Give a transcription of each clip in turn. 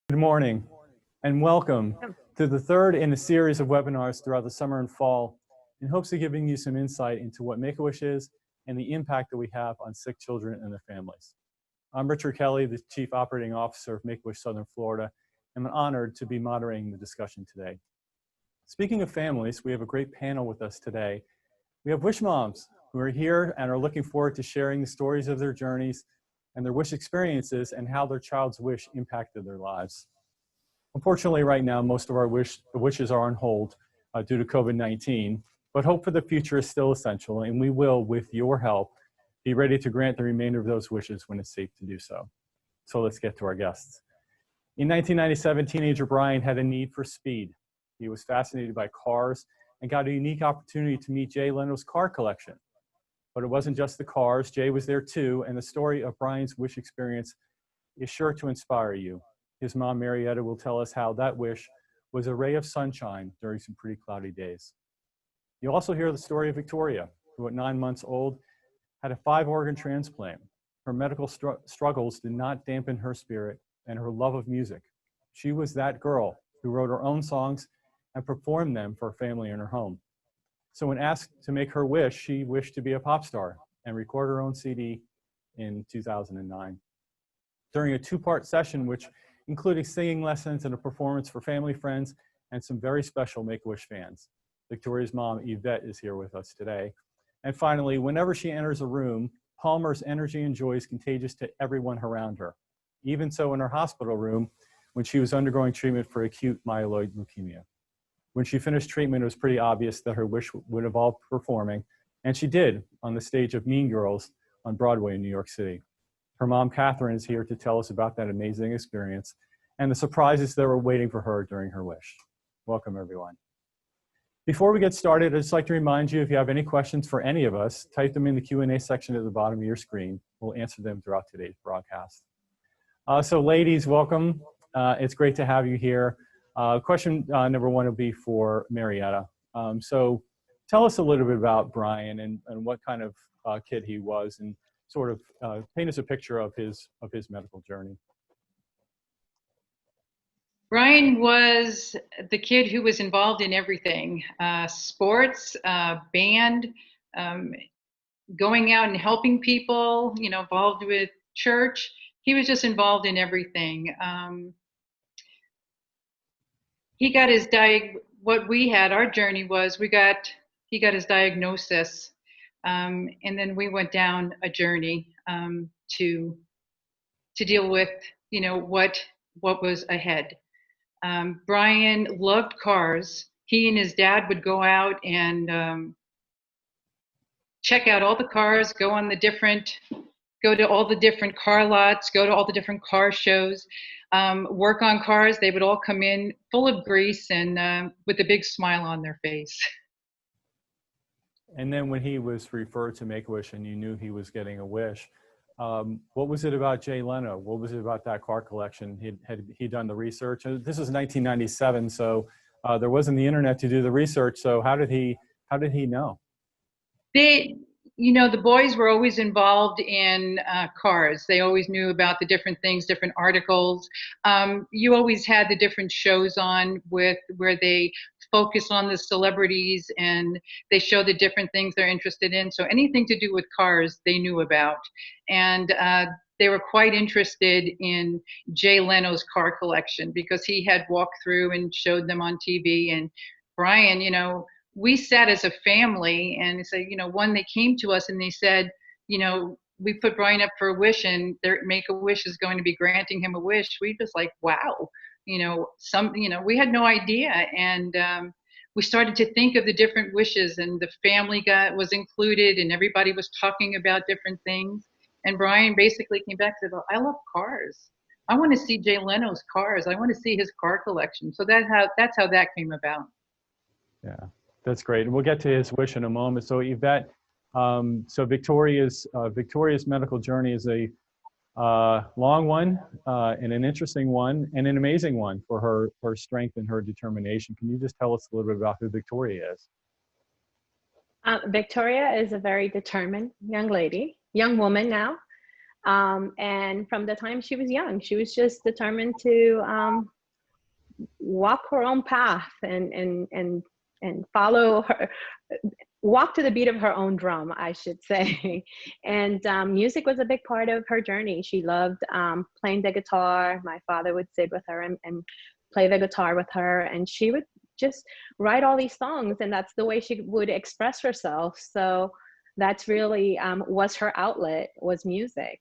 Good morning and welcome to the third in a series of webinars throughout the summer and fall in hopes of giving you some insight into what Make-A-Wish is and the impact that we have on sick children and their families. I'm Richard Kelly, the Chief Operating Officer of Make-A-Wish Southern Florida, and I'm honored to be moderating the discussion today. Speaking of families, we have a great panel with us today. We have Wish Moms who are here and are looking forward to sharing the stories of their journeys and their wish experiences and how their child's wish impacted their lives. Unfortunately, right now, most of our wishes are on hold due to COVID-19, but hope for the future is still essential, and we will, with your help, be ready to grant the remainder of those wishes when it's safe to do so. So let's get to our guests. In 1997, teenager Brian had a need for speed. He was fascinated by cars and got a unique opportunity to meet Jay Leno's car collection. But it wasn't just the cars, Jay was there too, and the story of Brian's wish experience is sure to inspire you. His mom, Marietta, will tell us how that wish was a ray of sunshine during some pretty cloudy days. You'll also hear the story of Victoria, who at 9 months old had a 5-organ transplant. Her medical struggles did not dampen her spirit and her love of music. She was that girl who wrote her own songs and performed them for her family in her home. So when asked to make her wish, she wished to be a pop star and record her own CD in 2009. During a 2-part session, which included singing lessons and a performance for family, friends, and some very special Make-A-Wish fans, Victoria's mom, Ivette, is here with us today. And finally, whenever she enters a room, Palmer's energy and joy is contagious to everyone around her. Even so in her hospital room, when she was undergoing treatment for acute myeloid leukemia. When she finished treatment, it was pretty obvious that her wish would involve performing, and she did on the stage of Mean Girls on Broadway in New York City. Her mom, Kathryn, is here to tell us about that amazing experience and the surprises that were waiting for her during her wish. Welcome, everyone. Before we get started, I'd just like to remind you, if you have any questions for any of us, type them in the Q&A section at the bottom of your screen. We'll answer them throughout today's broadcast. So ladies, welcome. It's great to have you here. Question number one will be for Marietta. So tell us a little bit about Brian and what kind of kid he was, and sort of paint us a picture of his medical journey. Brian was the kid who was involved in everything, sports, band, going out and helping people, involved with church. He was just involved in everything. He got his our journey was, he got his diagnosis, and then we went down a journey to deal with, what was ahead. Brian loved cars. He and his dad would go out and check out all the cars, go to all the different car lots, go to all the different car shows, work on cars. They would all come in full of grease and with a big smile on their face. And then when he was referred to Make-A-Wish and you knew he was getting a wish, what was it about Jay Leno? What was it about that car collection? Had he done the research? This was 1997, so there wasn't the internet to do the research. So how did he know? The boys were always involved in cars. They always knew about the different things, different articles. You always had the different shows on where they focus on the celebrities and they show the different things they're interested in. So anything to do with cars, they knew about. And they were quite interested in Jay Leno's car collection because he had walked through and showed them on TV. And Brian, we sat as a family and said, when they came to us and they said, we put Brian up for a wish and their Make-A-Wish is going to be granting him a wish. We just like, wow, we had no idea. And we started to think of the different wishes and the family was included and everybody was talking about different things. And Brian basically came back and said, I love cars. I want to see Jay Leno's cars. I want to see his car collection. So that's how that came about. Yeah. That's great. And we'll get to his wish in a moment. So Ivette, so Victoria's medical journey is a long one and an interesting one and an amazing one for her strength and her determination. Can you just tell us a little bit about who Victoria is? Victoria is a very determined young woman now. And from the time she was young, she was just determined to walk her own path and follow her, walk to the beat of her own drum, I should say. And music was a big part of her journey. She loved playing the guitar. My father would sit with her and play the guitar with her, and she would just write all these songs, and that's the way she would express herself. So that's really was her outlet, was music.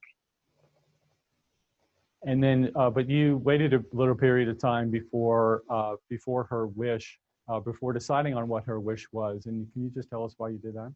And then, but you waited a little period of time before her wish, before deciding on what her wish was. And can you just tell us why you did that?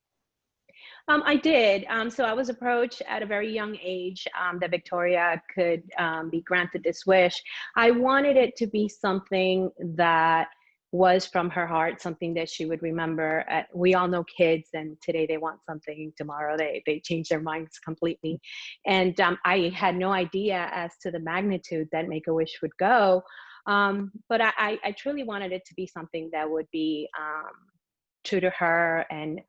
I did. So I was approached at a very young age that Victoria could be granted this wish. I wanted it to be something that was from her heart, something that she would remember. We all know kids, and today they want something, tomorrow they change their minds completely. And I had no idea as to the magnitude that Make-A-Wish would go. But I truly wanted it to be something that would be true to her, and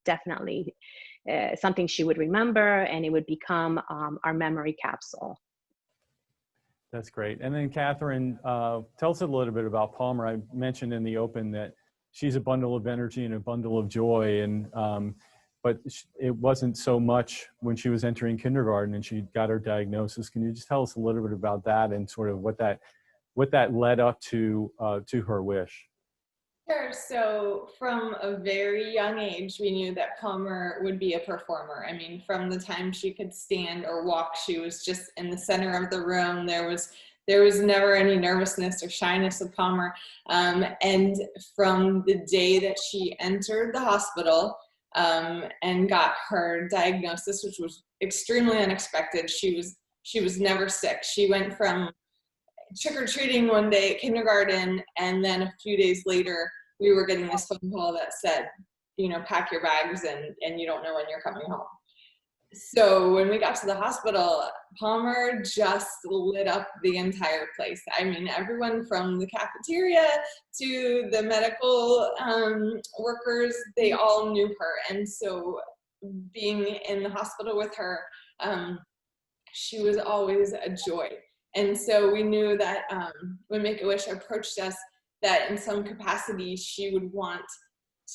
definitely something she would remember, and it would become our memory capsule. That's great. And then Kathryn, tell us a little bit about Palmer. I mentioned in the open that she's a bundle of energy and a bundle of joy, and but it wasn't so much when she was entering kindergarten and she got her diagnosis. Can you just tell us a little bit about that and sort of what that led up to her wish? Sure. So from a very young age, we knew that Palmer would be a performer. I mean, from the time she could stand or walk, she was just in the center of the room. There was never any nervousness or shyness with Palmer. And from the day that she entered the hospital and got her diagnosis, which was extremely unexpected, she was never sick. She went from trick-or-treating one day at kindergarten, and then a few days later we were getting this phone call that said, you know, pack your bags and you don't know when you're coming home. So when we got to the hospital, Palmer just lit up the entire place. I mean, everyone from the cafeteria to the medical workers, they all knew her. And so being in the hospital with her, she was always a joy. And so we knew that when Make-A-Wish approached us, that in some capacity she would want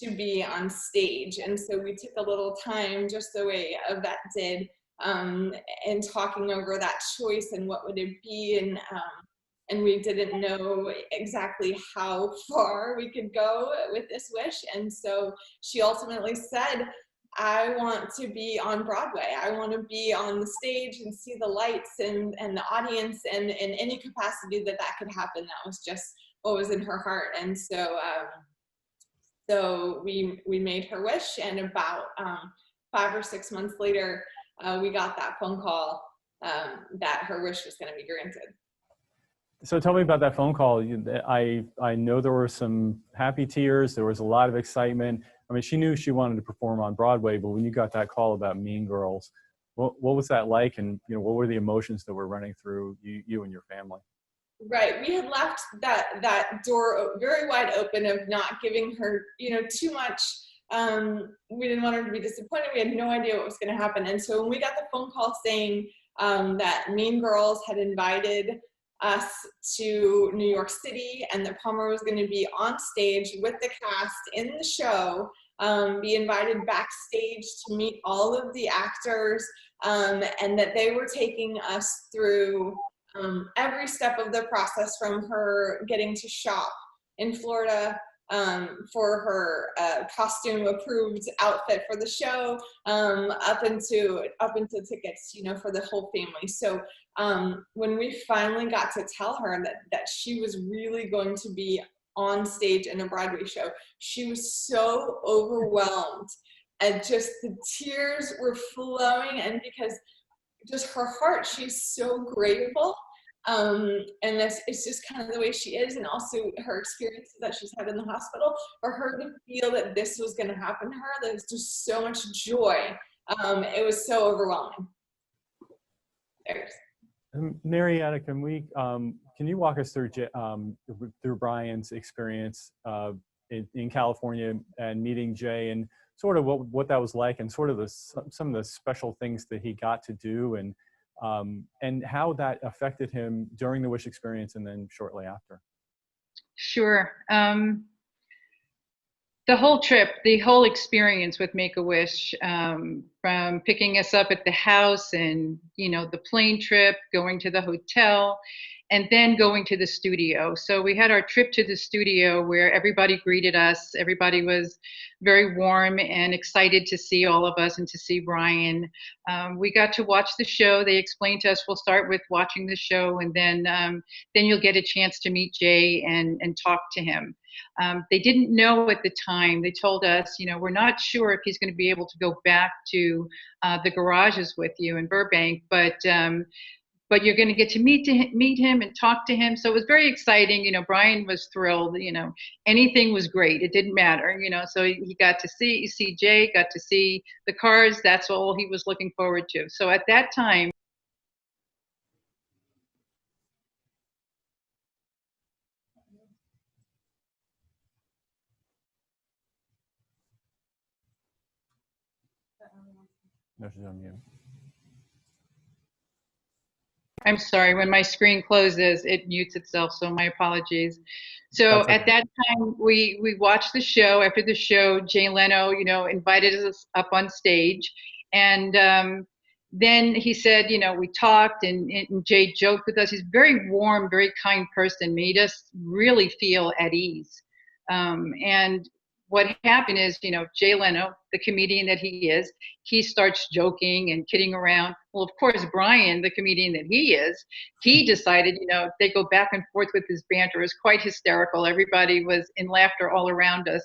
to be on stage. And so we took a little time, just the way Ivette did, and talking over that choice and what would it be. And we didn't know exactly how far we could go with this wish. And so she ultimately said, I want to be on Broadway. I want to be on the stage and see the lights and the audience, and in any capacity that could happen. That was just what was in her heart. And so so we made her wish, and about 5 or 6 months later, we got that phone call that her wish was going to be granted. So tell me about that phone call. I know there were some happy tears. There was a lot of excitement. I mean, she knew she wanted to perform on Broadway, but when you got that call about Mean Girls, what was that like? And, you know, what were the emotions that were running through you and your family? Right. We had left that door very wide open of not giving her, you know, too much. We didn't want her to be disappointed. We had no idea what was going to happen. And so when we got the phone call saying that Mean Girls had invited us to New York City, and that Palmer was going to be on stage with the cast in the show, be invited backstage to meet all of the actors, and that they were taking us through every step of the process, from her getting to shop in Florida for her costume approved outfit for the show, up into tickets, you know, for the whole family. So when we finally got to tell her that she was really going to be on stage in a Broadway show, she was so overwhelmed, and just the tears were flowing, and because just her heart, she's so grateful. And it's just kind of the way she is, and also her experiences that she's had in the hospital, for her to feel that this was going to happen to her, there's just so much joy. It was so overwhelming. Marietta, can you walk us through Brian's experience in California and meeting Jay, and sort of what that was like, and sort of some of the special things that he got to do, and and how that affected him during the Wish experience and then shortly after. Sure. The whole trip, the whole experience with Make-A-Wish, from picking us up at the house and, the plane trip, going to the hotel, and then going to the studio. So we had our trip to the studio where everybody greeted us. Everybody was very warm and excited to see all of us and to see Brian. We got to watch the show. They explained to us, we'll start with watching the show, and then you'll get a chance to meet Jay and talk to him. They didn't know at the time. They told us, we're not sure if he's going to be able to go back to the garages with you in Burbank, but you're going to get to meet him and talk to him. So it was very exciting. Brian was thrilled. Anything was great. It didn't matter. So he got to see Jay, got to see the cars. That's all he was looking forward to. So at that time, No, she's on mute. I'm sorry, when my screen closes, it mutes itself, so my apologies. So That's okay. at that time, we watched the show. After the show, Jay Leno, invited us up on stage. And then he said, we talked and Jay joked with us. He's a very warm, very kind person, made us really feel at ease. And what happened is, Jay Leno, the comedian that he is, he starts joking and kidding around. Well, of course, Brian, the comedian that he is, he decided, they go back and forth with his banter. It was quite hysterical. Everybody was in laughter all around us.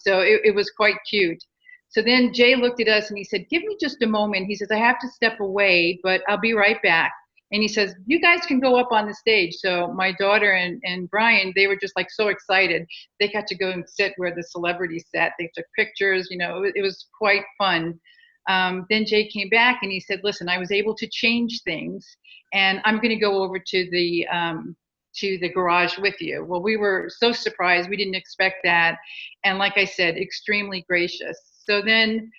So it was quite cute. So then Jay looked at us and he said, give me just a moment. He says, I have to step away, but I'll be right back. And he says, you guys can go up on the stage. So my daughter and Brian, they were just like so excited. They got to go and sit where the celebrities sat. They took pictures, it was quite fun. Then Jay came back and he said, listen, I was able to change things and I'm going to go over to the garage with you. Well, we were so surprised. We didn't expect that. And like I said, extremely gracious. So then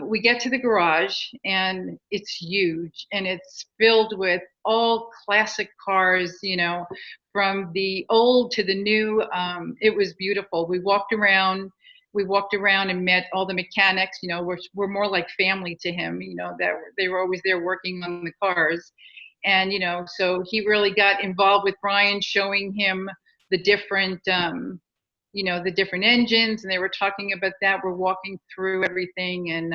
we get to the garage and it's huge and it's filled with all classic cars, from the old to the new. It was beautiful. We walked around and met all the mechanics, we're more like family to him, that they were always there working on the cars. And, so he really got involved with Brian, showing him the different, the different engines, and they were talking about that. We're walking through everything, and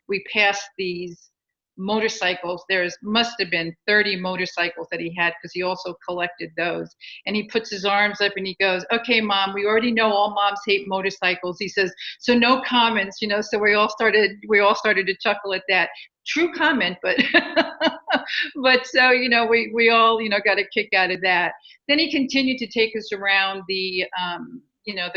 we passed these motorcycles. Must have been 30 motorcycles that he had, because he also collected those. And he puts his arms up and he goes, okay, Mom, we already know all moms hate motorcycles. He says, so no comments, so we all started to chuckle at that. True comment, but but so we all got a kick out of that. Then he continued to take us around the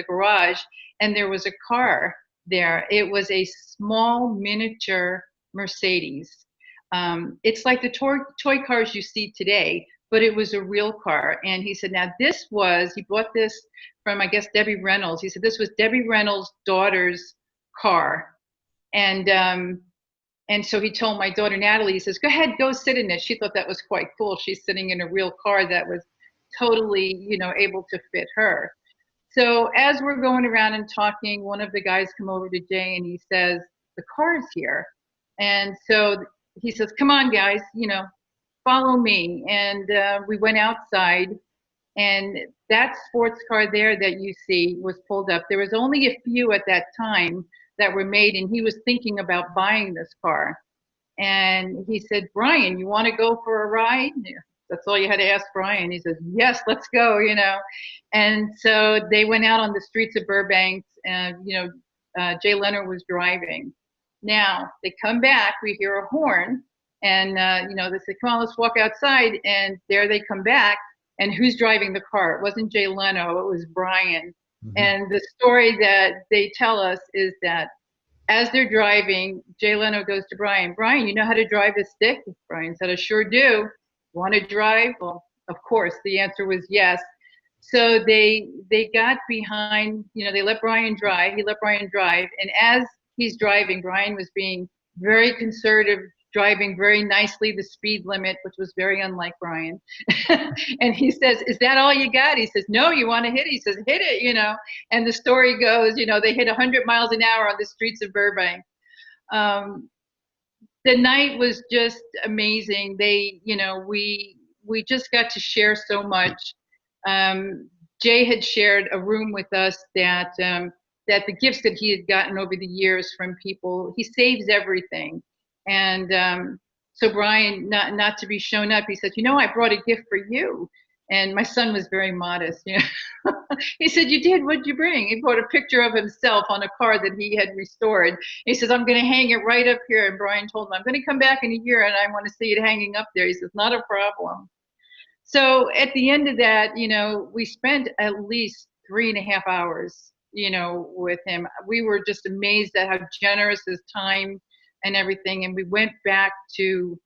garage, and there was a car there. It was a small miniature Mercedes. It's like the toy cars you see today, but it was a real car. And he said, now he bought this from, I guess, Debbie Reynolds. He said, this was Debbie Reynolds' daughter's car. And so he told my daughter, Natalie, he says, go ahead, go sit in it. She thought that was quite cool. She's sitting in a real car that was totally, able to fit her. So as we're going around and talking, one of the guys come over to Jay and he says, the car is here. And so he says, come on, guys, follow me. And we went outside, and that sports car there that you see was pulled up. There was only a few at that time that were made, and he was thinking about buying this car. And he said, Brian, you want to go for a ride? That's all you had to ask Brian. He says, yes, let's go, And so they went out on the streets of Burbank, and, Jay Leno was driving. Now they come back, we hear a horn, and, they say, come on, let's walk outside. And there they come back. And who's driving the car? It wasn't Jay Leno, it was Brian. Mm-hmm. And the story that they tell us is that as they're driving, Jay Leno goes to Brian, Brian, you know how to drive a stick? Brian said, I sure do. Want to drive? Well, of course, the answer was yes. So they got behind, they let Brian drive. He let Brian drive. And as he's driving, Brian was being very conservative driving very nicely the speed limit, which was very unlike Brian. And he says, "Is that all you got?" He says, "No, you want to hit it?" He says, "Hit it," you know. And the story goes, you know, they hit 100 miles an hour on the streets of Burbank. The night was just amazing. They, you know, we just got to share so much. Jay had shared a room with us that that the gifts that he had gotten over the years from people, he saves everything. And so Brian, not to be shown up, he said, "You know, I brought a gift for you." And my son was very modest. You know? He said, "You did? What'd you bring?" He brought a picture of himself on a car that he had restored. He says, "I'm going to hang it right up here." And Brian told him, "I'm going to come back in a year and I want to see it hanging up there." He says, "Not a problem." So at the end of that, you know, we spent at least 3.5 hours, you know, with him. We were just amazed at how generous his time and everything. And we went back to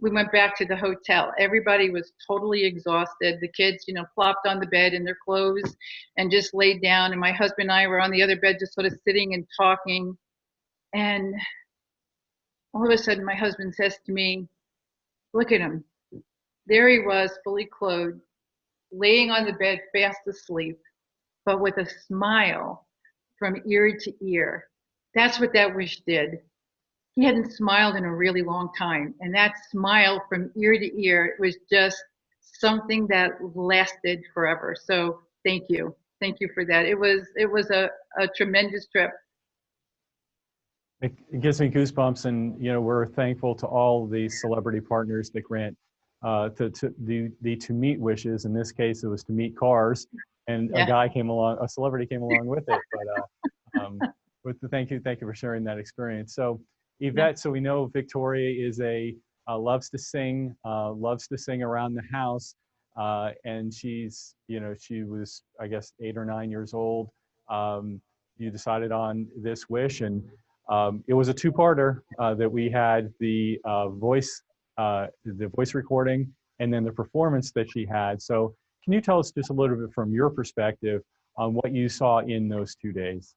the hotel. Everybody was totally exhausted. The kids, you know, plopped on the bed in their clothes and just laid down. And my husband and I were on the other bed, just sort of sitting and talking. And all of a sudden, my husband says to me, "Look at him. There he was, fully clothed, laying on the bed, fast asleep, but with a smile from ear to ear." That's what that wish did. He hadn't smiled in a really long time. And that smile from ear to ear was just something that lasted forever. So thank you. Thank you for that. It was a tremendous trip. It gives me goosebumps, and you know, we're thankful to all the celebrity partners that grant to meet wishes. In this case, it was to meet cars, and Yeah. a celebrity came along with it. But thank you for sharing that experience. So Ivette, so we know Victoria is loves to sing around the house, and she's, you know, she was, I guess, 8 or 9 years old. You decided on this wish, and it was a two-parter that we had the voice recording and then the performance that she had. So can you tell us just a little bit from your perspective on what you saw in those 2 days?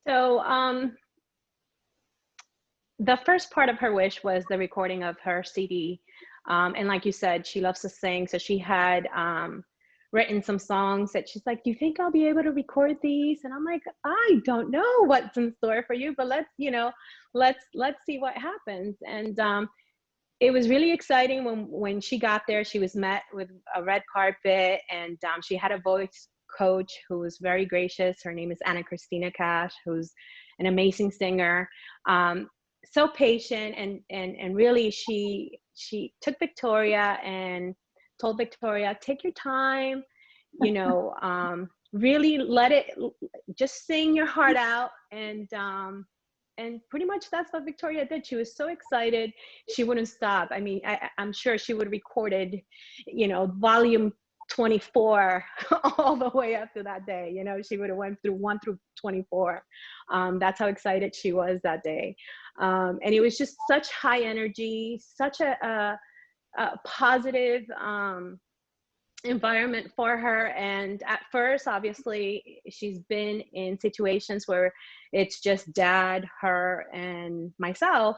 So the first part of her wish was the recording of her CD. And like you said, she loves to sing. So she had written some songs that she's like, "Do you think I'll be able to record these?" And I'm like, "I don't know what's in store for you, but let's see what happens." And it was really exciting when she got there. She was met with a red carpet, and she had a voice coach who was very gracious. Her name is Anna Christina Cash, who's an amazing singer. So patient, and really she took Victoria and told Victoria, "Take your time, you know, really just sing your heart out." And pretty much that's what Victoria did. She was so excited, she wouldn't stop. I mean, I'm sure she would have recorded, you know, volume 24 all the way up to that day. You know, she would have went through 1 through 24. That's how excited she was that day. And it was just such high energy, such a positive environment for her. And at first, obviously, she's been in situations where it's just dad, her, and myself,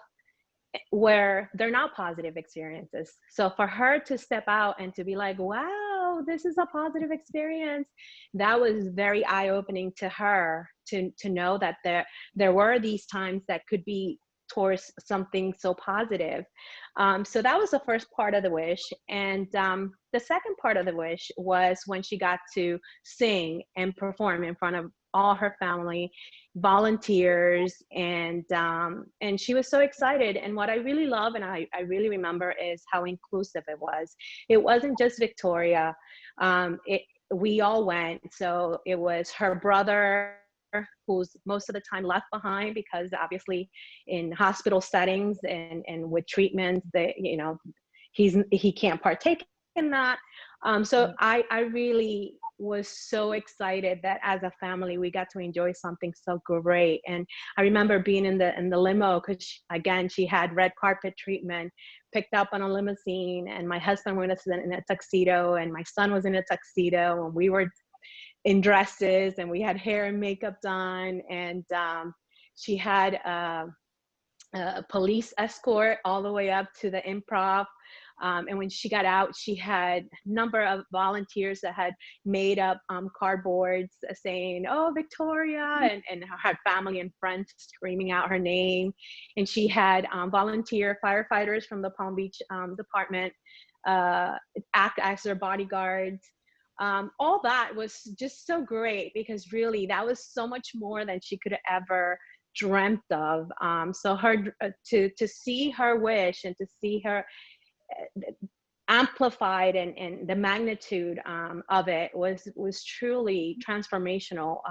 where they're not positive experiences. So for her to step out and to be like, "Wow, this is a positive experience," that was very eye-opening to her, to know that there were these times that could be towards something so positive. So that was the first part of the wish. And the second part of the wish was when she got to sing and perform in front of all her family, volunteers, and she was so excited. And what I really love, and I really remember, is how inclusive it was. It wasn't just Victoria. We all went. So it was her brother, who's most of the time left behind, because obviously in hospital settings and with treatments, that, you know, he can't partake in that. So I really was so excited that as a family we got to enjoy something so great. And I remember being in the limo, because again, she had red carpet treatment, picked up on a limousine, and my husband was in a tuxedo, and my son was in a tuxedo, and we were in dresses, and we had hair and makeup done. And she had a police escort all the way up to the improv. And when she got out, she had a number of volunteers that had made up cardboards saying, "Oh, Victoria," and her family and friends screaming out her name. And she had volunteer firefighters from the Palm Beach department act as their bodyguards. All that was just so great, because really that was so much more than she could have ever dreamt of. So to see her wish and to see her amplified and the magnitude of it was truly transformational,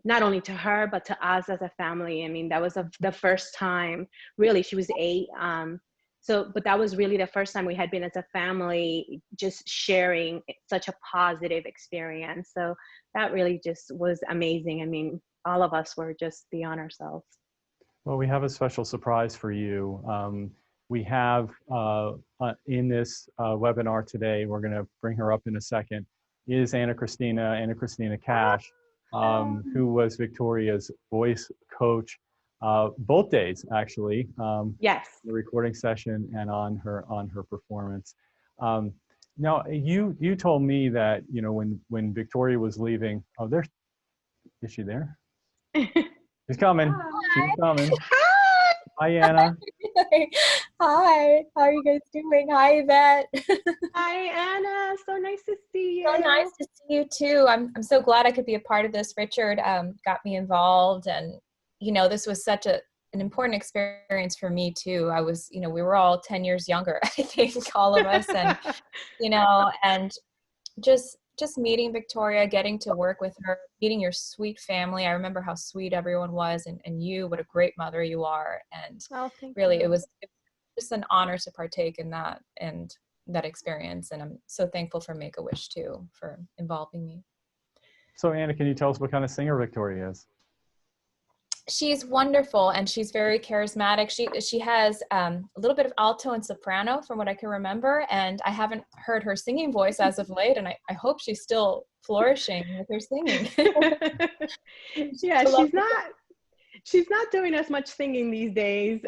not only to her but to us as a family. I mean, that was the first time, really. She was 8, but that was really the first time we had been as a family just sharing such a positive experience. So that really just was amazing. I mean, all of us were just beyond ourselves. Well, we have a special surprise for you. We have in this webinar today, we're going to bring her up in a second, is Anna Christina Cash, who was Victoria's voice coach both days, actually. Yes. The recording session and on her performance. Now, you told me that, you know, when Victoria was leaving, is she there? She's coming. Hi. She's coming. Hi. Hi, Anna. Hi. How are you guys doing? Hi, Ivette. Hi, Anna. So nice to see you. So nice to see you too. I'm so glad I could be a part of this. Richard got me involved, and you know, this was such an important experience for me too. I was, you know, we were all 10 years younger, I think, all of us, and you know, and just meeting Victoria, getting to work with her, meeting your sweet family. I remember how sweet everyone was, and you, what a great mother you are. And really, it was just an honor to partake in that and that experience. And I'm so thankful for Make-A-Wish too, for involving me. So Anna, can you tell us what kind of singer Victoria is? She's wonderful, and she's very charismatic. She has a little bit of alto and soprano from what I can remember, and I haven't heard her singing voice as of late, and I hope she's still flourishing with her singing. Yeah, she's not doing as much singing these days,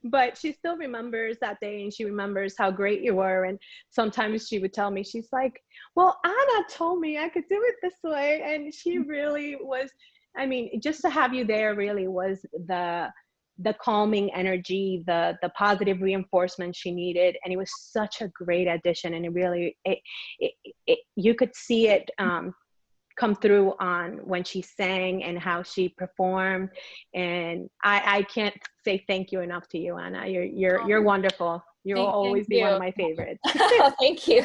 but she still remembers that day, and she remembers how great you were. And sometimes she would tell me, she's like, "Well, Anna told me I could do it this way," and she really was. I mean, just to have you there really was the calming energy, the positive reinforcement she needed. And it was such a great addition. And it really, you could see it come through on when she sang and how she performed. And I can't say thank you enough to you, Anna. You're wonderful. You'll always be one of my favorites. Thank you.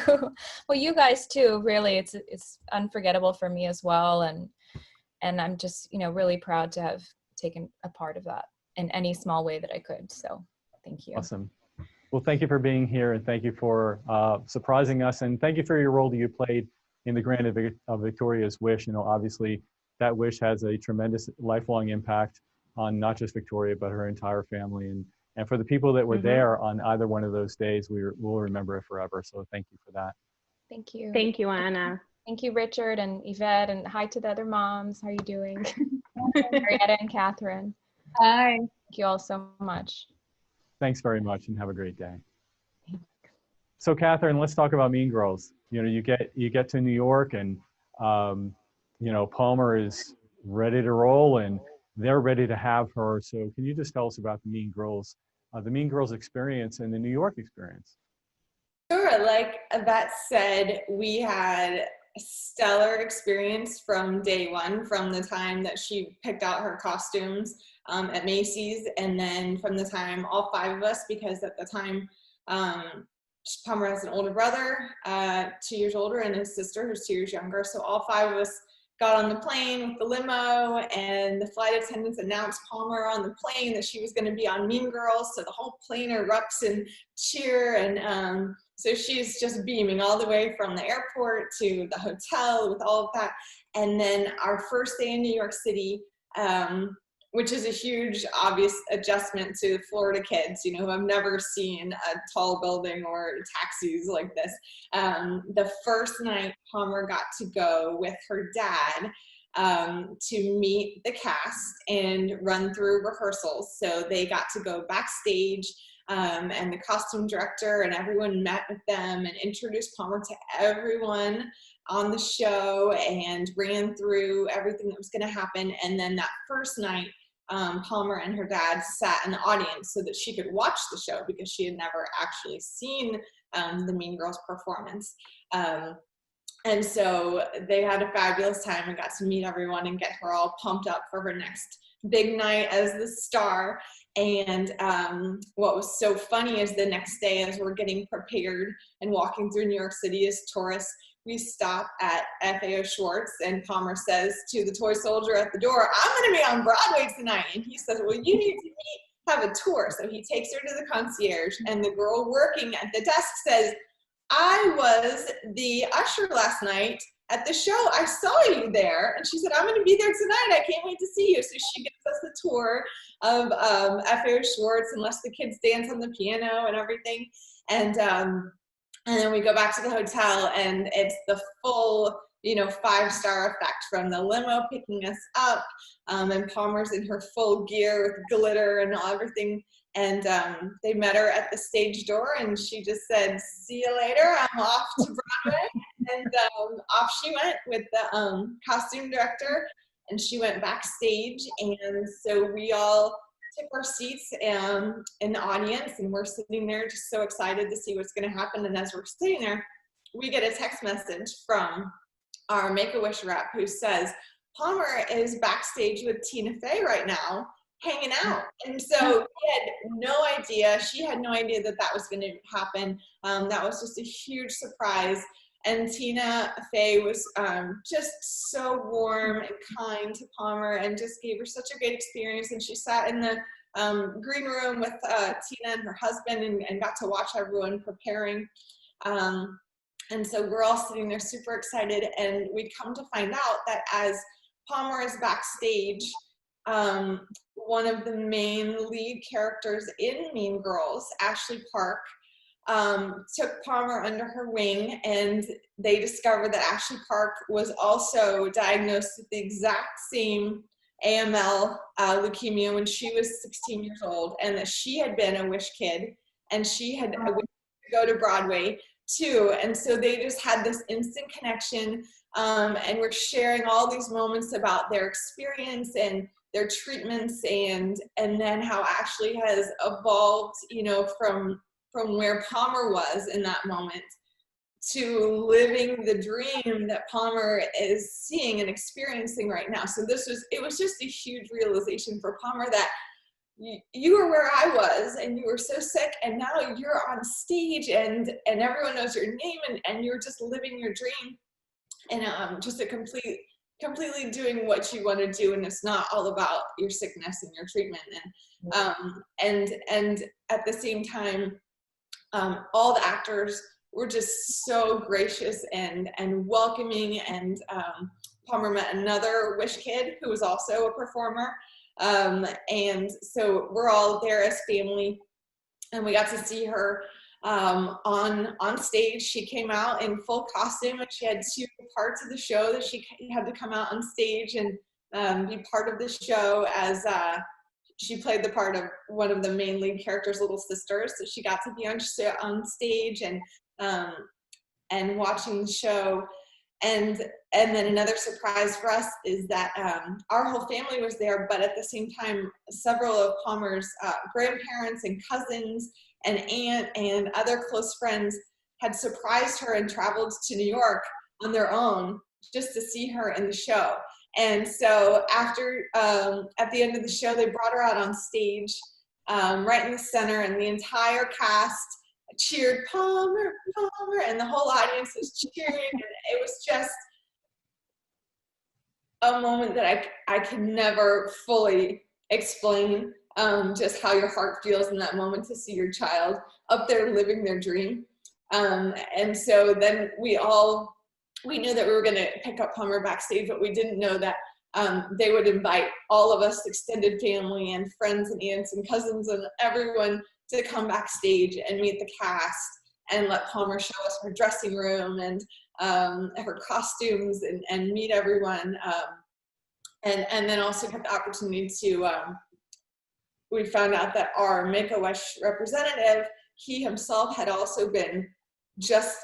Well, you guys too, really, it's unforgettable for me as well. And I'm just, you know, really proud to have taken a part of that in any small way that I could. So thank you. Awesome. Well, thank you for being here, and thank you for surprising us, and thank you for your role that you played in the granting of Victoria's wish. You know, obviously that wish has a tremendous lifelong impact on not just Victoria, but her entire family. And for the people that were there on either one of those days, we'll remember it forever. So thank you for that. Thank you. Thank you, Anna. Thank you, Richard and Ivette, and hi to the other moms. How are you doing? Marietta and Kathryn. Hi. Thank you all so much. Thanks very much, and have a great day. So Kathryn, let's talk about Mean Girls. You know, you get to New York, and you know, Palmer is ready to roll, and they're ready to have her. So can you just tell us about the Mean Girls experience and the New York experience? Sure. Like Ivette said, we had a stellar experience from day one, from the time that she picked out her costumes at Macy's, and then from the time all 5 of us, because at the time Palmer has an older brother, 2 years older, and his sister who's 2 years younger. So all 5 of us got on the plane with the limo, and the flight attendants announced Palmer on the plane that she was going to be on Mean Girls. So the whole plane erupts in cheer, and so she's just beaming all the way from the airport to the hotel with all of that. And then our first day in New York City, which is a huge, obvious adjustment to Florida kids, you know, who have never seen a tall building or taxis like this. The first night, Palmer got to go with her dad to meet the cast and run through rehearsals. So they got to go backstage, and the costume director and everyone met with them and introduced Palmer to everyone on the show and ran through everything that was going to happen. And then that first night, Palmer and her dad sat in the audience so that she could watch the show, because she had never actually seen the Mean Girls performance. And so they had a fabulous time and got to meet everyone and get her all pumped up for her next big night as the star. And what was so funny is the next day, as we're getting prepared and walking through New York City as tourists, we stop at FAO Schwartz, and Palmer says to the toy soldier at the door, "I'm going to be on Broadway tonight." And he says, "Well, you need to have a tour." So he takes her to the concierge, and the girl working at the desk says, "I was the usher last night at the show. I saw you there." And she said, "I'm going to be there tonight. I can't wait to see you." So she gives us a tour of FAO Schwartz and lets the kids dance on the piano and everything. And then we go back to the hotel, and it's the full, 5-star effect, from the limo picking us up, and Palmer's in her full gear with glitter and everything. And they met her at the stage door, and she just said, "See you later, I'm off to Broadway." And off she went with the costume director, and she went backstage. And so we all took our seats in the audience, and we're sitting there just so excited to see what's going to happen. And as we're sitting there, we get a text message from our Make-A-Wish rep who says, "Palmer is backstage with Tina Fey right now, hanging out." And so we had no idea. She had no idea that that was going to happen. That was just a huge surprise. And Tina Fey was just so warm and kind to Palmer and just gave her such a great experience. And she sat in the green room with Tina and her husband and got to watch everyone preparing. And so we're all sitting there super excited. And we come to find out that as Palmer is backstage, one of the main lead characters in Mean Girls, Ashley Park, took Palmer under her wing, and they discovered that Ashley Park was also diagnosed with the exact same AML leukemia when she was 16 years old, and that she had been a Wish kid, and she had wished to go to Broadway too. And so they just had this instant connection, and we're sharing all these moments about their experience and their treatments, and then how Ashley has evolved, from where Palmer was in that moment to living the dream that Palmer is seeing and experiencing right now. So it was just a huge realization for Palmer that you were where I was, and you were so sick, and now you're on stage, and everyone knows your name, and you're just living your dream, and just completely doing what you want to do, and it's not all about your sickness and your treatment. And at the same time, all the actors were just so gracious and welcoming. And Palmer met another Wish kid who was also a performer. And so we're all there as family, and we got to see her on stage. She came out in full costume, and she had 2 parts of the show that she had to come out on stage and be part of the show, as she played the part of one of the main lead characters' little sisters. So she got to be on stage and watching the show. And then another surprise for us is that our whole family was there, but at the same time, several of Palmer's grandparents and cousins and aunt and other close friends had surprised her and traveled to New York on their own just to see her in the show. And so after, at the end of the show, they brought her out on stage, right in the center, and the entire cast cheered, "Palmer, Palmer," and the whole audience was cheering. And it was just a moment that I can never fully explain, just how your heart feels in that moment to see your child up there living their dream. And so then we knew that we were going to pick up Palmer backstage, but we didn't know that they would invite all of us, extended family and friends and aunts and cousins and everyone, to come backstage and meet the cast and let Palmer show us her dressing room and her costumes and meet everyone. and then also got the opportunity to, we found out that our Make-A-Wish representative, he himself had also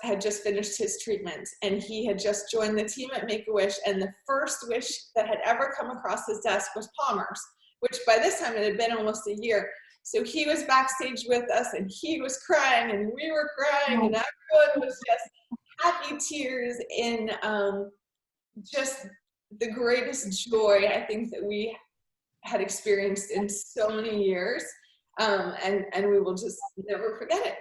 had just finished his treatment, and he had just joined the team at Make-A-Wish, and the first wish that had ever come across his desk was Palmer's, which by this time it had been almost a year. So he was backstage with us, and he was crying, and we were crying, and everyone was just happy tears in just the greatest joy I think that we had experienced in so many years, and we will just never forget it.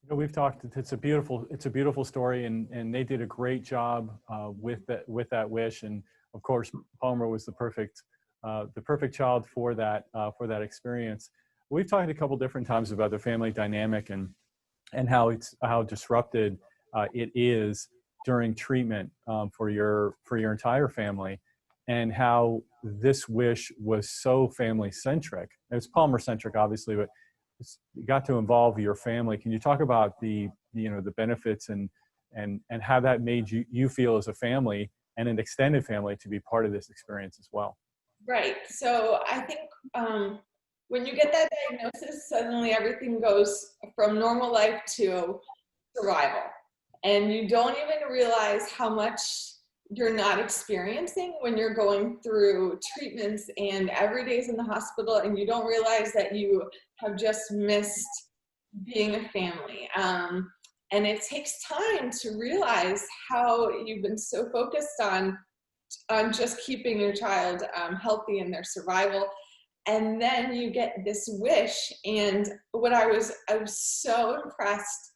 You know, we've talked. It's a beautiful story, and they did a great job with that wish. And of course, Palmer was the perfect child for that experience. We've talked a couple different times about the family dynamic and how disrupted it is during treatment for your entire family, and how this wish was so family centric. It's Palmer centric, obviously, but you got to involve your family. Can you talk about the benefits and how that made you feel as a family and an extended family to be part of this experience as well? Right. So I think when you get that diagnosis, suddenly everything goes from normal life to survival, and you don't even realize how much you're not experiencing when you're going through treatments and every day's in the hospital, and you don't realize that you have just missed being a family. And it takes time to realize how you've been so focused on just keeping your child healthy and their survival. And then you get this wish, and what I was so impressed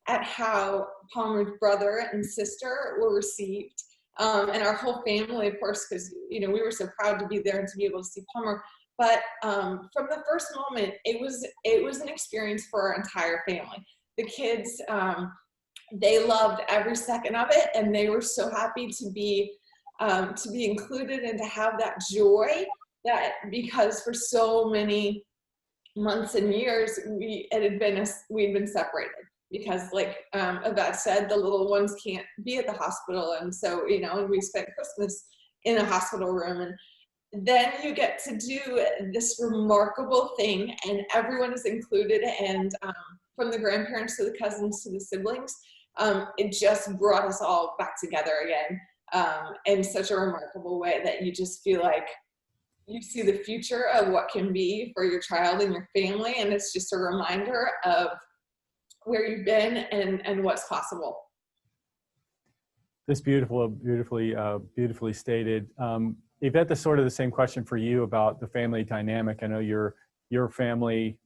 at how Palmer's brother and sister were received. And our whole family, of course, because we were so proud to be there and to be able to see Palmer. But from the first moment, it was an experience for our entire family. The kids, they loved every second of it, and they were so happy to be included and to have that joy. That because for so many months and years we had been separated. Because like Ivette said, the little ones can't be at the hospital. And so, and we spent Christmas in a hospital room. And then you get to do this remarkable thing, and everyone is included. And from the grandparents to the cousins to the siblings, it just brought us all back together again in such a remarkable way that you just feel like you see the future of what can be for your child and your family. And it's just a reminder of where you've been and what's possible. That's beautifully stated. Yvette, that's sort of the same question for you about the family dynamic. I know your family,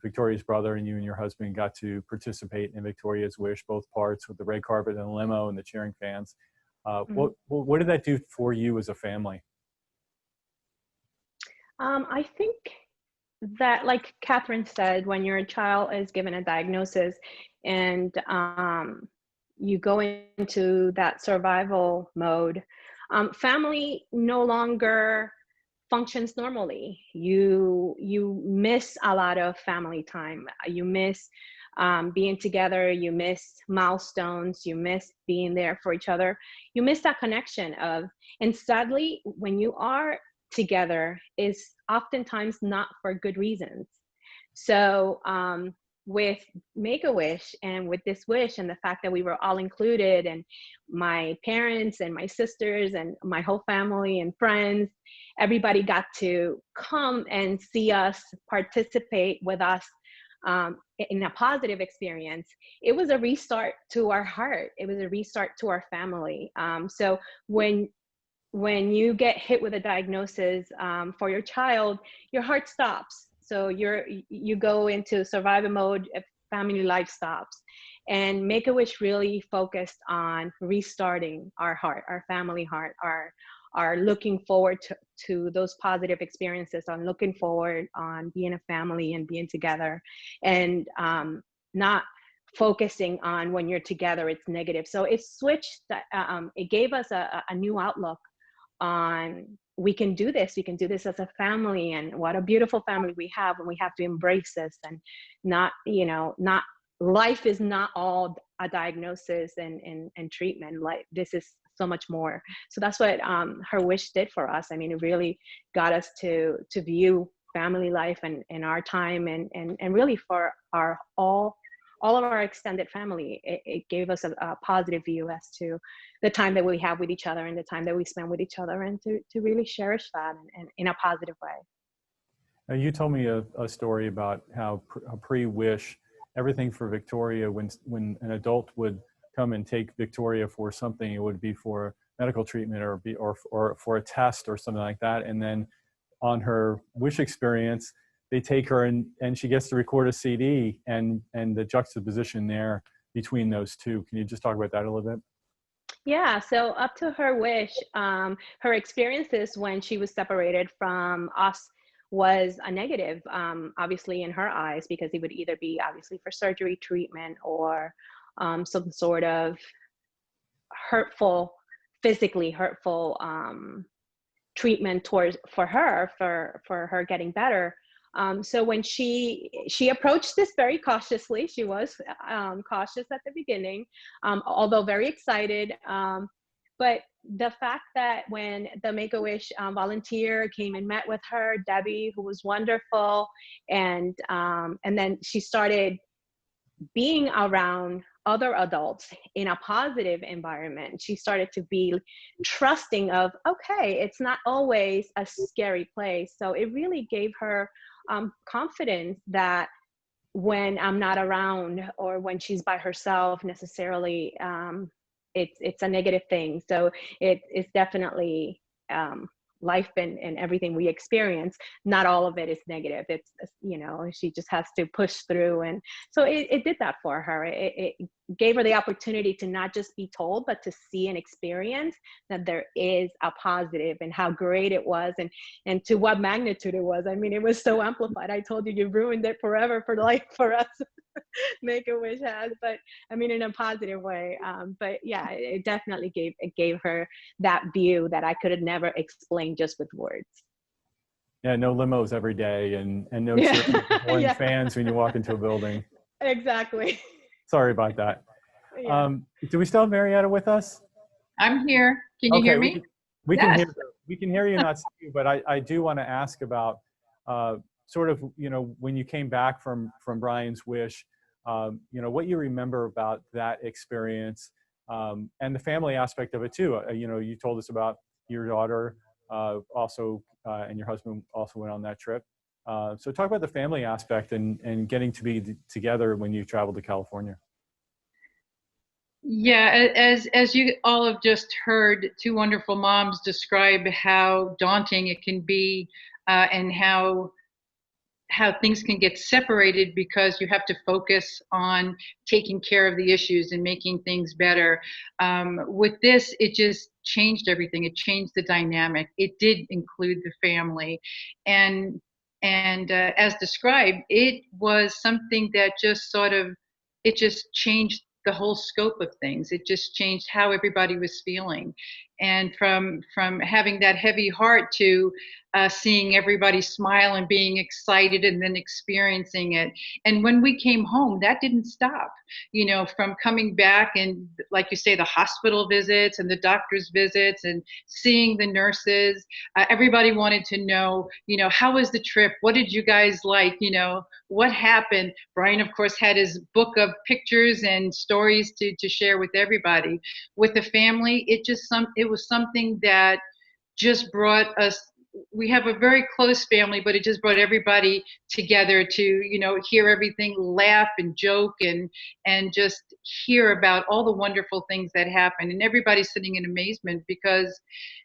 Victoria's brother and you and your husband got to participate in Victoria's wish, both parts, with the red carpet and the limo and the cheering fans. What did that do for you as a family? I think that, like Kathryn said, when your child is given a diagnosis and you go into that survival mode, family no longer functions normally. You miss a lot of family time. You miss being together. You miss milestones. You miss being there for each other. You miss that connection and sadly, when you are together, is oftentimes not for good reasons. So with Make-A-Wish and with this wish and the fact that we were all included, and my parents and my sisters and my whole family and friends, everybody got to come and see us, participate with us in a positive experience. It was a restart to our heart. It was a restart to our family. So when you get hit with a diagnosis for your child, your heart stops. So you go into survival mode, family life stops. And Make-A-Wish really focused on restarting our heart, our family heart, our looking forward to those positive experiences, on looking forward on being a family and being together, and not focusing on when you're together, it's negative. So it switched, it gave us a new outlook on we can do this as a family, and what a beautiful family we have, and we have to embrace this, and not life is not all a diagnosis and treatment. Like, this is so much more. So that's what her wish did for us. I mean, it really got us to view family life and our time and really for our all of our extended family. It gave us a positive view as to the time that we have with each other and the time that we spend with each other, and to really cherish that and in a positive way. Now, you told me a story about how pre-wish, everything for Victoria, when an adult would come and take Victoria for something, it would be for medical treatment or for a test or something like that. And then on her wish experience, they take her and she gets to record a CD, and the juxtaposition there between those two. Can you just talk about that a little bit? Yeah, so up to her wish, her experiences when she was separated from us was a negative, obviously in her eyes, because it would either be obviously for surgery, treatment, or some sort of hurtful, physically hurtful treatment for her getting better. So when she approached this very cautiously, she was cautious at the beginning, although very excited. But the fact that when the Make-A-Wish volunteer came and met with her, Debbie, who was wonderful, and then she started being around other adults in a positive environment, she started to be trusting of, okay, it's not always a scary place. So it really gave her confidence that when I'm not around or when she's by herself necessarily, it's a negative thing. So it's definitely life and everything we experience. Not all of it is negative. It's, you know, she just has to push through. And so it did that for her. It gave her the opportunity to not just be told, but to see and experience that there is a positive, and how great it was, and to what magnitude it was. I mean, it was so amplified. I told you, you ruined it forever for us. Make-A-Wish has, but I mean, in a positive way. But yeah, it definitely gave her that view that I could have never explained just with words. Yeah, no limos every day, and no Yeah. boring Yeah. fans when you walk into a building. Exactly. Sorry about that. Yeah. Do we still have Marietta with us? I'm here. Can you hear me? We Yes. can hear you, not see you, but I do want to ask about sort of, you know, when you came back from Brian's wish, you know, what you remember about that experience, and the family aspect of it too. You know, you told us about your daughter also, and your husband also went on that trip. So talk about the family aspect and getting to be together when you traveled to California. Yeah, as you all have just heard, two wonderful moms describe how daunting it can be, and how things can get separated because you have to focus on taking care of the issues and making things better. With this, it just changed everything. It changed the dynamic. It did include the family, and as described, it was something that just it just changed the whole scope of things. It just changed how everybody was feeling, and from having that heavy heart to seeing everybody smile and being excited and then experiencing it. And when we came home, that didn't stop, you know, from coming back and, like you say, the hospital visits and the doctor's visits and seeing the nurses. Everybody wanted to know, you know, how was the trip? What did you guys like? You know, what happened? Brian, of course, had his book of pictures and stories to share with everybody. With the family, it was something that just brought us. We have a very close family, but it just brought everybody together to, you know, hear everything, laugh and joke, and just hear about all the wonderful things that happened. And everybody's sitting in amazement because,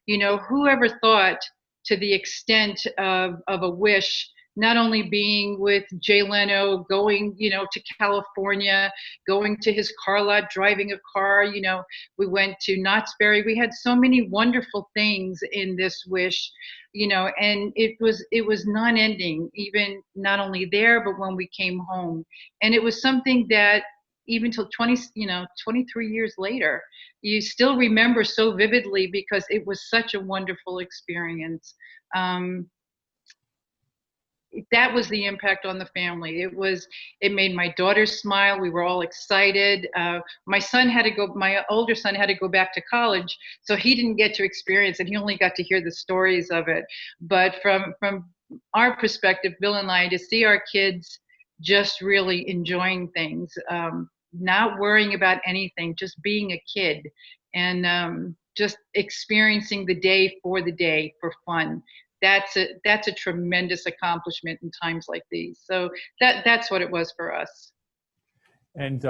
you know, whoever thought to the extent of a wish, not only being with Jay Leno, going, you know, to California, going to his car lot, driving a car, you know, we went to Knott's Berry. We had so many wonderful things in this wish, you know, and it was non-ending, even not only there, but when we came home. And it was something that even till 23 years later, you still remember so vividly because it was such a wonderful experience. that was the impact on the family. It made my daughter smile. We were all excited. My older son had to go back to college, so he didn't get to experience it. He only got to hear the stories of it. But from our perspective, Bill and I, to see our kids just really enjoying things, not worrying about anything, just being a kid, and just experiencing the day for fun. That's a tremendous accomplishment in times like these. So that's what it was for us. And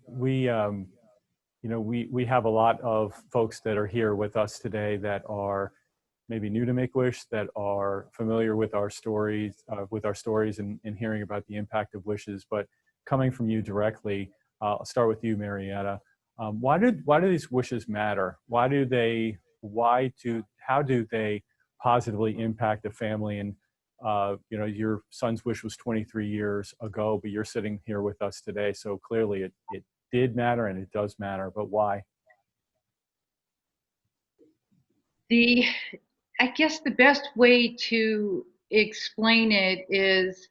we have a lot of folks that are here with us today that are maybe new to Make-A-Wish, that are familiar with our stories, and hearing about the impact of wishes. But coming from you directly, I'll start with you, Marietta. Why do these wishes matter? How do they positively impact a family? And your son's wish was 23 years ago, but you're sitting here with us today, so clearly it did matter and it does matter. But why? I guess the best way to explain it is,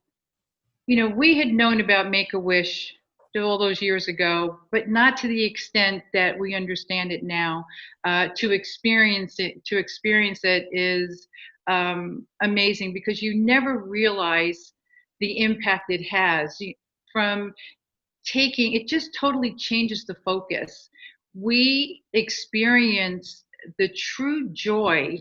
we had known about Make-A-Wish all those years ago, but not to the extent that we understand it now. To experience it is amazing, because you never realize the impact it has. It just totally changes the focus. We experience the true joy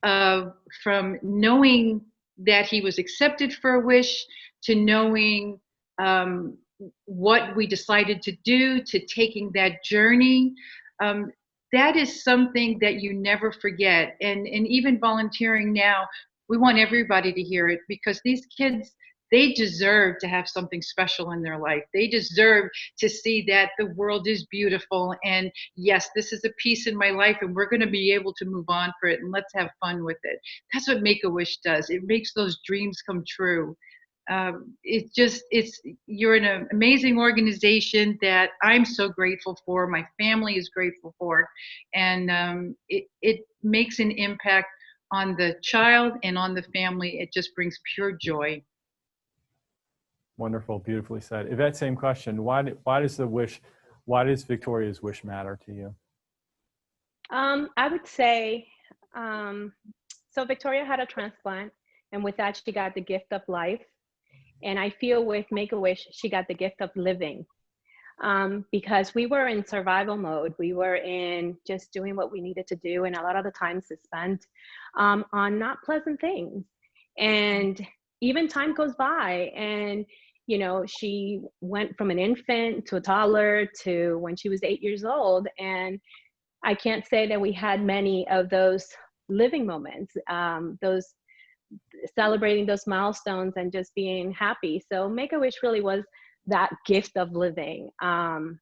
from knowing that he was accepted for a wish, to knowing what we decided to do, to taking that journey. That is something that you never forget. And even volunteering now, we want everybody to hear it, because these kids, they deserve to have something special in their life. They deserve to see that the world is beautiful, and yes, this is a piece in my life, and we're going to be able to move on for it, and let's have fun with it. That's what Make-A-Wish does. It makes those dreams come true. You're an amazing organization that I'm so grateful for. My family is grateful for, and it makes an impact on the child and on the family. It just brings pure joy. Wonderful, beautifully said. Ivette, same question. Why does Victoria's wish matter to you? I would say, so Victoria had a transplant, and with that, she got the gift of life. And I feel with Make-A-Wish, she got the gift of living, because we were in survival mode. We were in just doing what we needed to do, and a lot of the times is spent on not pleasant things. And even time goes by, and she went from an infant to a toddler to when she was 8 years old. And I can't say that we had many of those living moments, those celebrating those milestones and just being happy. So Make-A-Wish really was that gift of living, and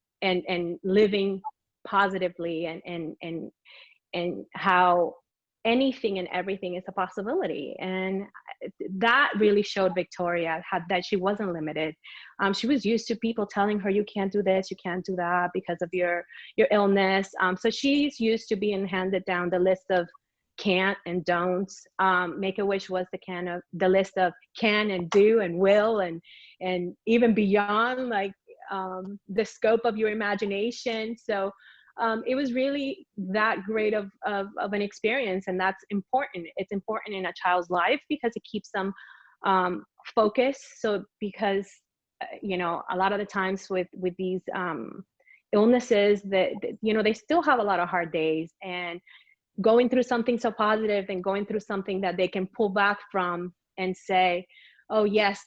living positively, and how anything and everything is a possibility. And that really showed Victoria that she wasn't limited. She was used to people telling her, you can't do this, you can't do that because of your illness. So she's used to being handed down the list of can't and don'ts. Make-A-Wish was the list of can and do and will, and even beyond, like the scope of your imagination. So it was really that great of an experience, and that's important. It's important in a child's life because it keeps them focused. So because a lot of the times with these illnesses, that they still have a lot of hard days, and going through something so positive and going through something that they can pull back from and say, oh yes,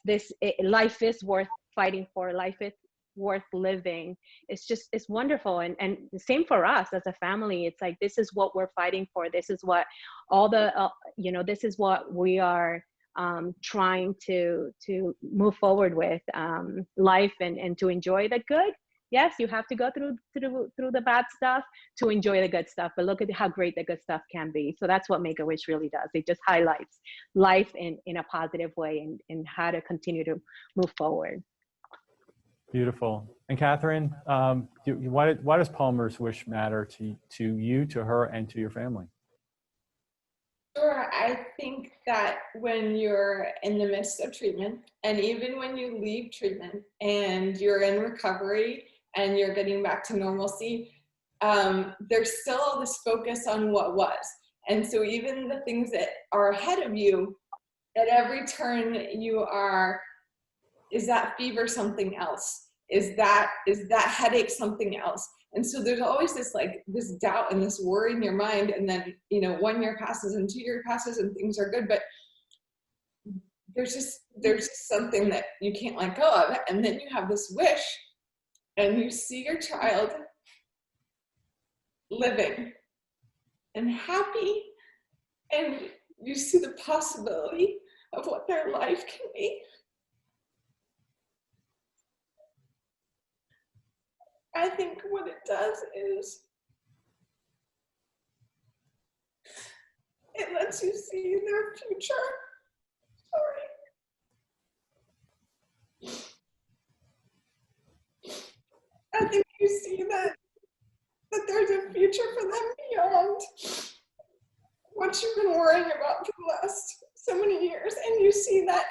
life is worth fighting for, life is worth living. It's wonderful. And the same for us as a family. It's like, this is what we're fighting for. This is what this is what we are trying to move forward with life, and to enjoy the good. Yes, you have to go through the bad stuff to enjoy the good stuff, but look at how great the good stuff can be. So that's what Make-A-Wish really does. It just highlights life in a positive way, and how to continue to move forward. Beautiful. And Kathryn, why does Palmer's wish matter to you, to her, and to your family? Sure. I think that when you're in the midst of treatment, and even when you leave treatment and you're in recovery and you're getting back to normalcy, there's still all this focus on what was. And so even the things that are ahead of you, at every turn you are, is that fever something else? Is that headache something else? And so there's always this this doubt and this worry in your mind. And then, 1 year passes and 2 year passes and things are good, but there's just something that you can't let go of. And then you have this wish and you see your child living and happy, and you see the possibility of what their life can be. I think what it does is it lets you see their future. Sorry. I think you see that there's a future for them beyond what you've been worrying about for the last so many years, and you see that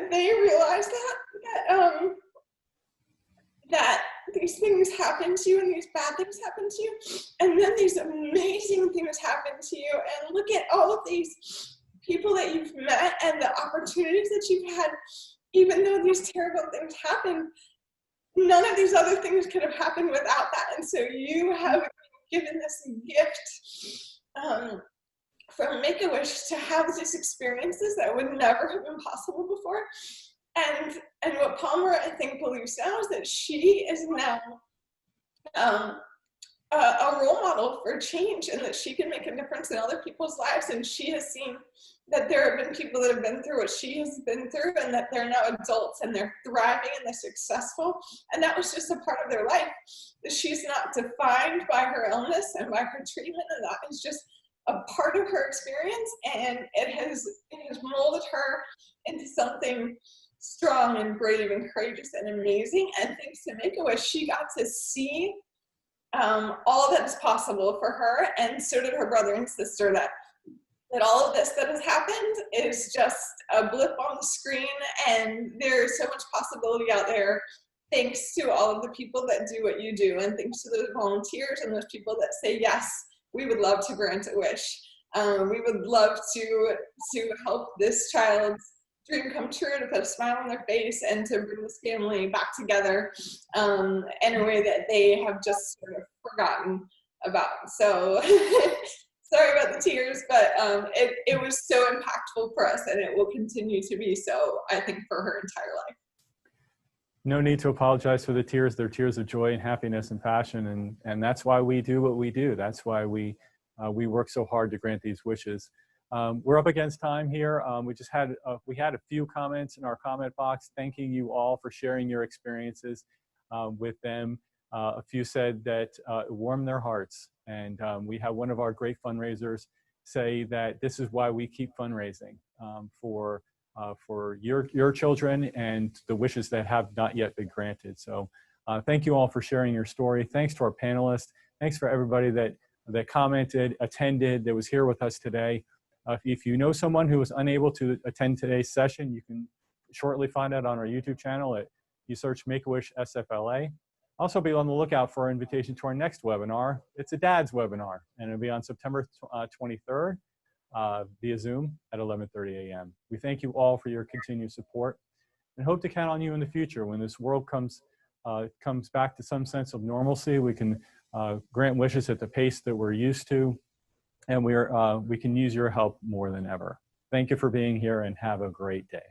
they realize that these things happen to you, and these bad things happen to you, and then these amazing things happen to you. And look at all of these people that you've met and the opportunities that you've had. Even though these terrible things happen, none of these other things could have happened without that. And so you have given this gift from Make-A-Wish to have these experiences that would never have been possible before. And what Palmer, I think, believes now is that she is now a role model for change, and that she can make a difference in other people's lives. And she has seen that there have been people that have been through what she has been through, and that they're now adults and they're thriving and they're successful. And that was just a part of their life. That she's not defined by her illness and by her treatment, and that is just a part of her experience. And it has molded her into something strong and brave and courageous and amazing. And thanks to Make-A-Wish, she got to see all that is possible for her, and so did her brother and sister, that all of this that has happened is just a blip on the screen, and there's so much possibility out there thanks to all of the people that do what you do, and thanks to those volunteers and those people that say, yes, we would love to grant a wish. We would love to help this child's dream come true, to put a smile on their face, and to bring this family back together in a way that they have just sort of forgotten about. So sorry about the tears, but it was so impactful for us, and it will continue to be so, I think, for her entire life. No need to apologize for the tears. They're tears of joy and happiness and passion, and that's why we do what we do. That's why we work so hard to grant these wishes. We're up against time here. We had a few comments in our comment box thanking you all for sharing your experiences with them. A few said that it warmed their hearts, and we have one of our great fundraisers say that this is why we keep fundraising for your children and the wishes that have not yet been granted. So thank you all for sharing your story. Thanks to our panelists. Thanks for everybody that commented, attended, that was here with us today. If you know someone who was unable to attend today's session, you can shortly find out on our YouTube channel. You search Make-A-Wish SFLA. Also be on the lookout for our invitation to our next webinar. It's a dad's webinar, and it'll be on September 23rd via Zoom at 11:30 a.m. We thank you all for your continued support and hope to count on you in the future. When this world comes back to some sense of normalcy, we can grant wishes at the pace that we're used to, and we can use your help more than ever. Thank you for being here, and have a great day.